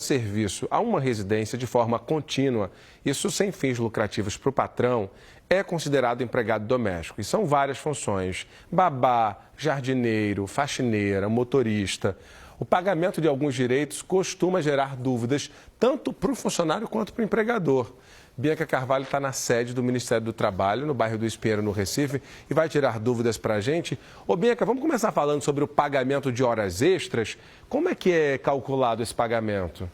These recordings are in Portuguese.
serviço a uma residência de forma contínua, isso sem fins lucrativos para o patrão, é considerado empregado doméstico. E são várias funções: babá, jardineiro, faxineira, motorista. O pagamento de alguns direitos costuma gerar dúvidas tanto para o funcionário quanto para o empregador. Bianca Carvalho está na sede do Ministério do Trabalho, no bairro do Espinheiro, no Recife, e vai tirar dúvidas para a gente. Ô, Bianca, vamos começar falando sobre o pagamento de horas extras. Como é que é calculado esse pagamento?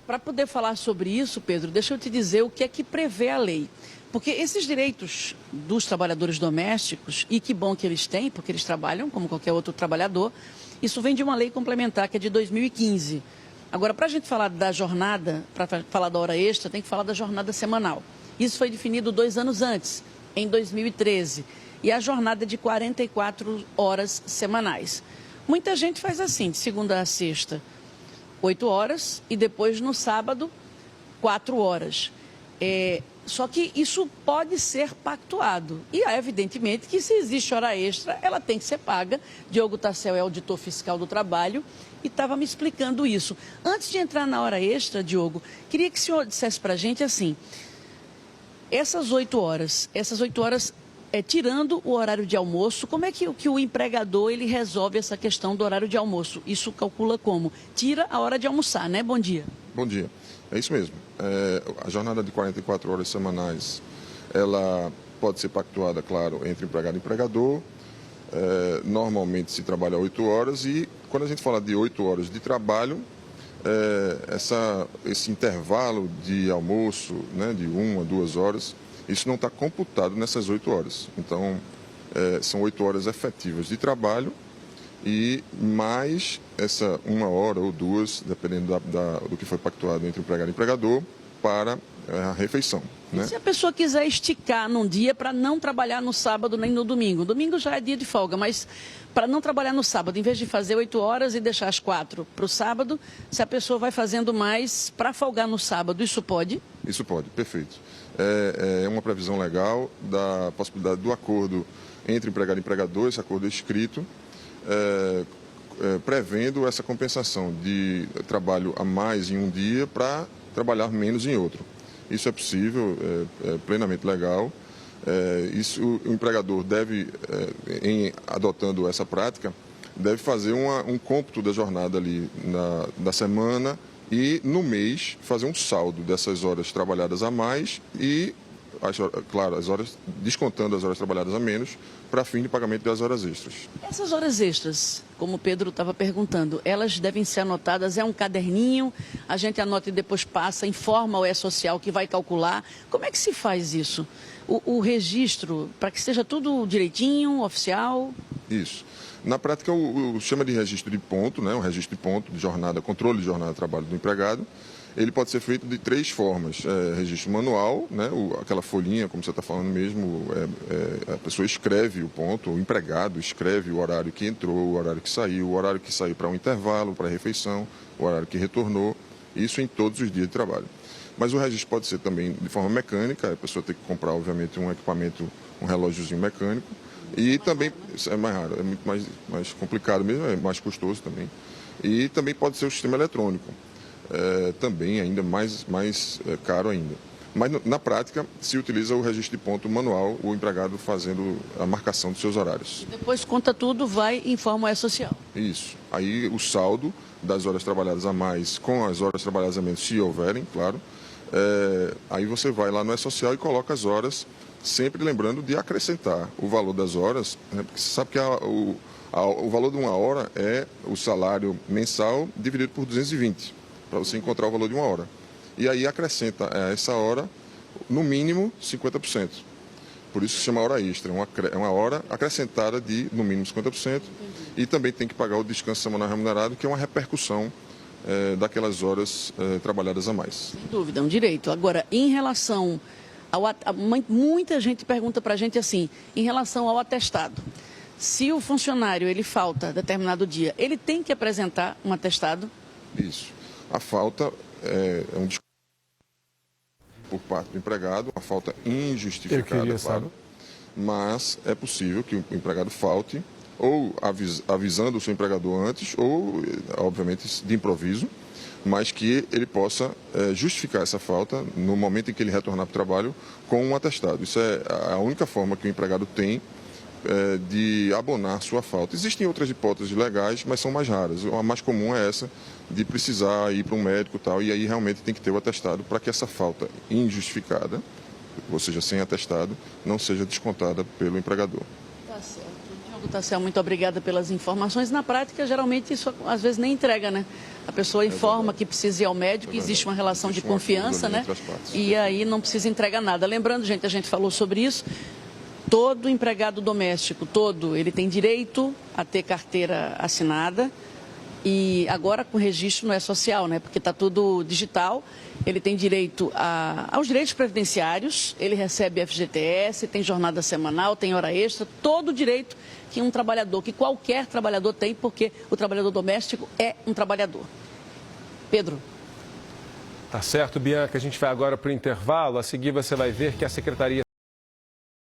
Para poder falar sobre isso, Pedro, deixa eu te dizer o que é que prevê a lei. Porque esses direitos dos trabalhadores domésticos, e que bom que eles têm, porque eles trabalham como qualquer outro trabalhador, isso vem de uma lei complementar que é de 2015. Agora, para a gente falar da jornada, para falar da hora extra, tem que falar da jornada semanal. Isso foi definido 2 anos antes, em 2013. E a jornada é de 44 horas semanais. Muita gente faz assim, de segunda a sexta, 8 horas, e depois no sábado, 4 horas. Só que isso pode ser pactuado. E, evidentemente, que se existe hora extra, ela tem que ser paga. Diogo Tassel é auditor fiscal do trabalho e estava me explicando isso. Antes de entrar na hora extra, Diogo, queria que o senhor dissesse para a gente assim, essas 8 horas, tirando o horário de almoço, como é que o empregador ele resolve essa questão do horário de almoço? Isso calcula como? Tira a hora de almoçar, né? Bom dia. Bom dia. É isso mesmo. A jornada de 44 horas semanais, ela pode ser pactuada, claro, entre empregado e empregador. Normalmente se trabalha 8 horas e quando a gente fala de 8 horas de trabalho, esse intervalo de almoço, né, de 1 a 2 horas, isso não está computado nessas 8 horas. Então, são 8 horas efetivas de trabalho e mais essa 1 hora ou 2, dependendo do que foi pactuado entre empregado e empregador, para a refeição. Né? E se a pessoa quiser esticar num dia para não trabalhar no sábado nem no domingo? Domingo já é dia de folga, mas para não trabalhar no sábado, em vez de fazer 8 horas e deixar as 4 para o sábado, se a pessoa vai fazendo mais para folgar no sábado, isso pode? Isso pode, perfeito. É uma previsão legal da possibilidade do acordo entre empregado e empregador, esse acordo é escrito, prevendo essa compensação de trabalho a mais em um dia para trabalhar menos em outro. Isso é possível, é plenamente legal. O empregador deve, adotando essa prática, deve fazer um cômputo da jornada ali da semana e no mês fazer um saldo dessas horas trabalhadas a mais e, claro, descontando as horas trabalhadas a menos para fim de pagamento das horas extras. Essas horas extras, como o Pedro estava perguntando, elas devem ser anotadas, é um caderninho, a gente anota e depois passa, informa o E-Social que vai calcular. Como é que se faz isso? O registro, para que seja tudo direitinho, oficial? Isso. Na prática, chama de registro de ponto, né? Um registro de ponto de jornada, controle de jornada de trabalho do empregado. Ele pode ser feito de 3 formas. Registro manual, né? Aquela folhinha, como você está falando mesmo, a pessoa escreve o ponto, o empregado escreve o horário que entrou, o horário que saiu para um intervalo, para a refeição, o horário que retornou, isso em todos os dias de trabalho. Mas o registro pode ser também de forma mecânica, a pessoa tem que comprar, obviamente, um equipamento, um relógiozinho mecânico, e também é mais raro, é muito mais complicado mesmo, é mais custoso também. E também pode ser o sistema eletrônico. Também ainda mais caro ainda. Mas na prática se utiliza o registro de ponto manual, o empregado fazendo a marcação dos seus horários. Depois conta tudo, vai e informa o E-Social. Isso. Aí o saldo das horas trabalhadas a mais com as horas trabalhadas a menos, se houverem, claro. Aí você vai lá no E-Social e coloca as horas, sempre lembrando de acrescentar o valor das horas, né? Porque você sabe que o valor de 1 hora é o salário mensal dividido por 220. Para você encontrar o valor de 1 hora. E aí acrescenta a essa hora, no mínimo, 50%. Por isso se chama hora extra, é uma hora acrescentada de, no mínimo, 50%. E também tem que pagar o descanso semanal remunerado, que é uma repercussão daquelas horas trabalhadas a mais. Sem dúvida, é um direito. Agora, em relação muita gente pergunta para a gente assim, em relação ao atestado. Se o funcionário ele falta determinado dia, ele tem que apresentar um atestado? Isso. A falta é um desconto por parte do empregado, uma falta injustificada, claro, mas é possível que o empregado falte ou avisando o seu empregador antes, ou, obviamente, de improviso, mas que ele possa justificar essa falta no momento em que ele retornar para o trabalho com um atestado. Isso é a única forma que o empregado tem de abonar sua falta. Existem outras hipóteses legais, mas são mais raras. A mais comum é essa, de precisar ir para um médico e tal, e aí realmente tem que ter o atestado para que essa falta injustificada, ou seja, sem atestado, não seja descontada pelo empregador. Tá certo. Diogo Tassel, muito obrigada pelas informações. Na prática, geralmente, isso às vezes nem entrega, né? A pessoa informa que precisa ir ao médico, existe uma relação de confiança, né? E aí não precisa entregar nada. Lembrando, gente, a gente falou sobre isso, todo empregado doméstico, ele tem direito a ter carteira assinada. E agora com registro não é social, né? Porque está tudo digital. Ele tem direito aos direitos previdenciários, ele recebe FGTS, tem jornada semanal, tem hora extra, todo o direito que um trabalhador, que qualquer trabalhador tem, porque o trabalhador doméstico é um trabalhador. Pedro. Tá certo, Bianca. A gente vai agora para o intervalo. A seguir você vai ver que a Secretaria